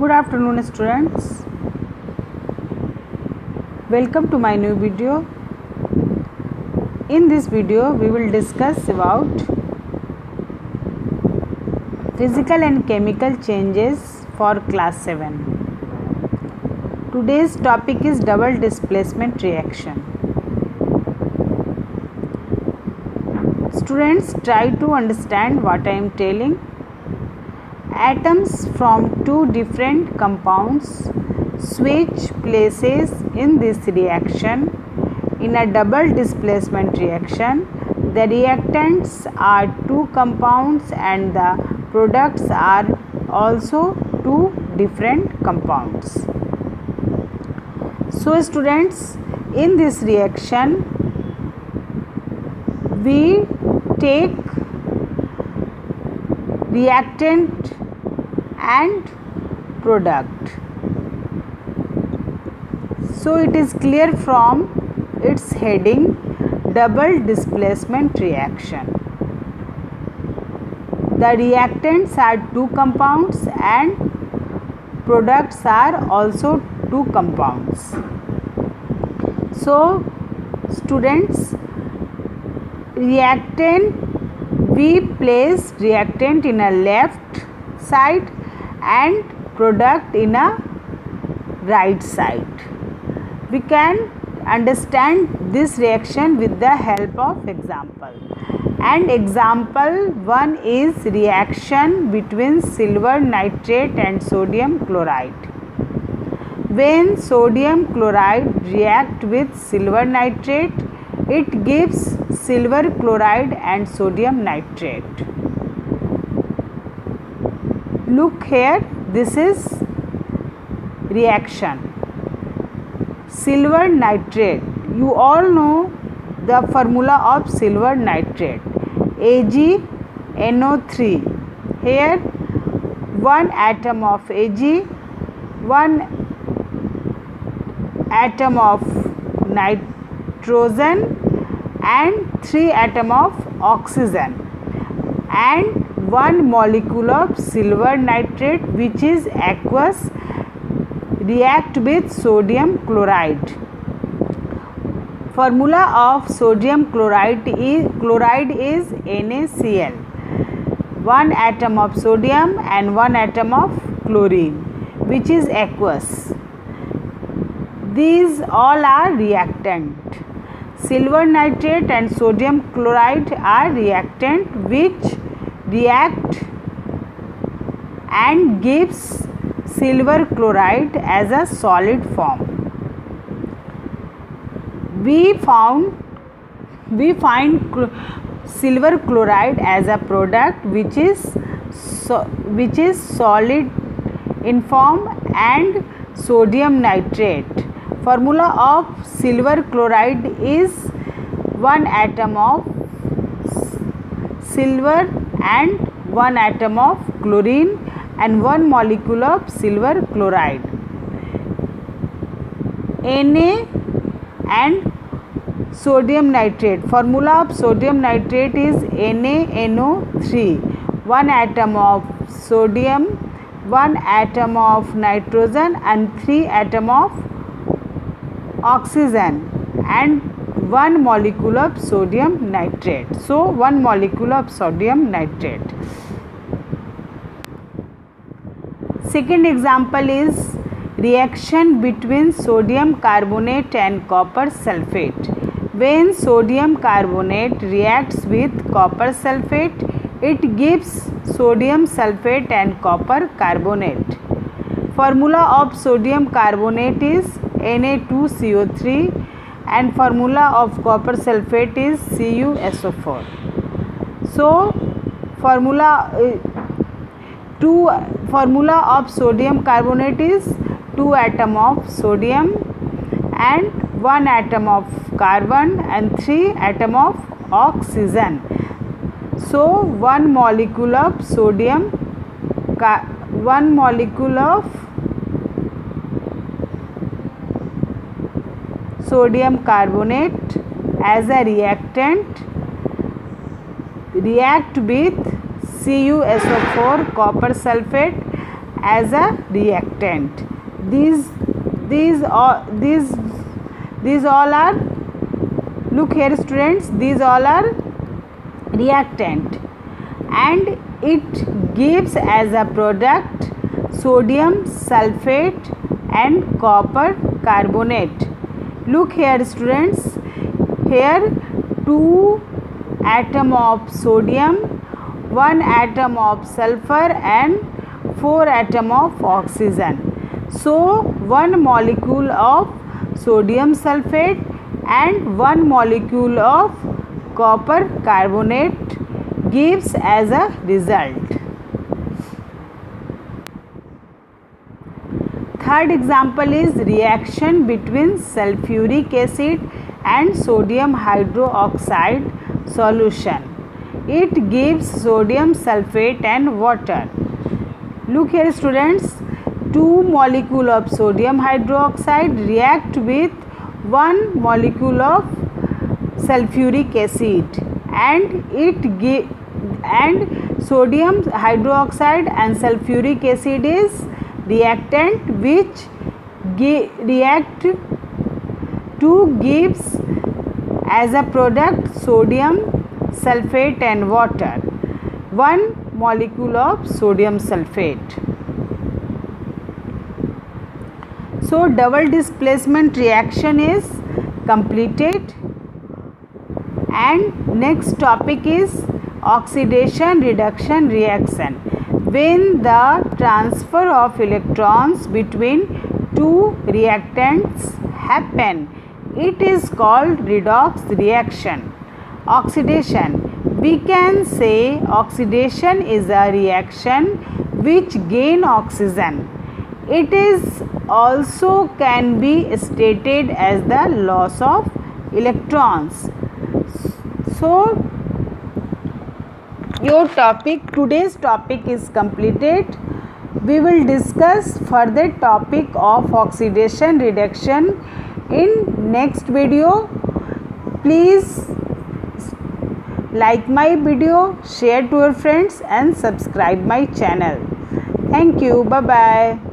Good afternoon, students. Welcome to my new video. In this video we will discuss about physical and chemical changes for class 7. Today's topic is double displacement reaction. Students, try to understand what I am telling. Atoms from two different compounds switch places in this reaction. In a double displacement reaction, the reactants are two compounds and the products are also two different compounds. So students, in this reaction we take reactant and product. So it is clear from its heading, double displacement reaction. The reactants are two compounds and products are also two compounds. So students, we place reactant in a left side and product in a right side. We can understand this reaction with the help of example. And example 1 is reaction between silver nitrate and sodium chloride. When sodium chloride react with silver nitrate, it gives silver chloride and sodium nitrate. Look here, this is reaction. Silver nitrate, you all know the formula of silver nitrate, AgNO3. Here one atom of Ag, one atom of nitrogen and 3 atom of oxygen, and 1 molecule of silver nitrate which is aqueous react with sodium chloride. Formula of sodium chloride is NaCl. 1 atom of sodium and 1 atom of chlorine which is aqueous. These all are reactant. Silver nitrate and sodium chloride are reactant which react and gives silver chloride as a solid form. We find silver chloride as a product which is solid in form, and sodium nitrate. Formula of silver chloride is 1 atom of silver and 1 atom of chlorine and 1 molecule of silver chloride. Na and sodium nitrate. Formula of sodium nitrate is NaNO3. 1 atom of sodium, 1 atom of nitrogen and 3 atom of oxygen and 1 molecule of sodium nitrate. So 1 molecule of sodium nitrate. Second example is reaction between sodium carbonate and copper sulfate. When sodium carbonate reacts with copper sulfate, it gives sodium sulfate and copper carbonate. Formula of sodium carbonate is Na2CO3 and formula of copper sulfate is CuSO4. So formula of sodium carbonate is 2 atom of sodium and 1 atom of carbon and 3 atom of oxygen. So 1 molecule of sodium, 1 molecule of sodium carbonate as a reactant react with CuSO4 copper sulfate as a reactant. These all are, look here students, these all are reactant, and it gives as a product sodium sulfate and copper carbonate. Look here students, here 2 atom of sodium, 1 atom of sulfur and 4 atom of oxygen. So 1 molecule of sodium sulfate and 1 molecule of copper carbonate gives as a result. Third example is reaction between sulfuric acid and sodium hydroxide solution. It gives sodium sulfate and water. Look here students, 2 molecule of sodium hydroxide react with 1 molecule of sulfuric acid, and sodium hydroxide and sulfuric acid is reactant which react to gives as a product sodium sulfate and water, 1 molecule of sodium sulfate. So double displacement reaction is completed, and next topic is oxidation reduction reaction. When the transfer of electrons between 2 reactants happen, it is called redox reaction. Oxidation, we can say oxidation is a reaction which gain oxygen. It is also can be stated as the loss of electrons. So your today's topic is completed. We will discuss further topic of oxidation reduction in next video. Please like my video, share to your friends and subscribe my channel. Thank you. Bye bye.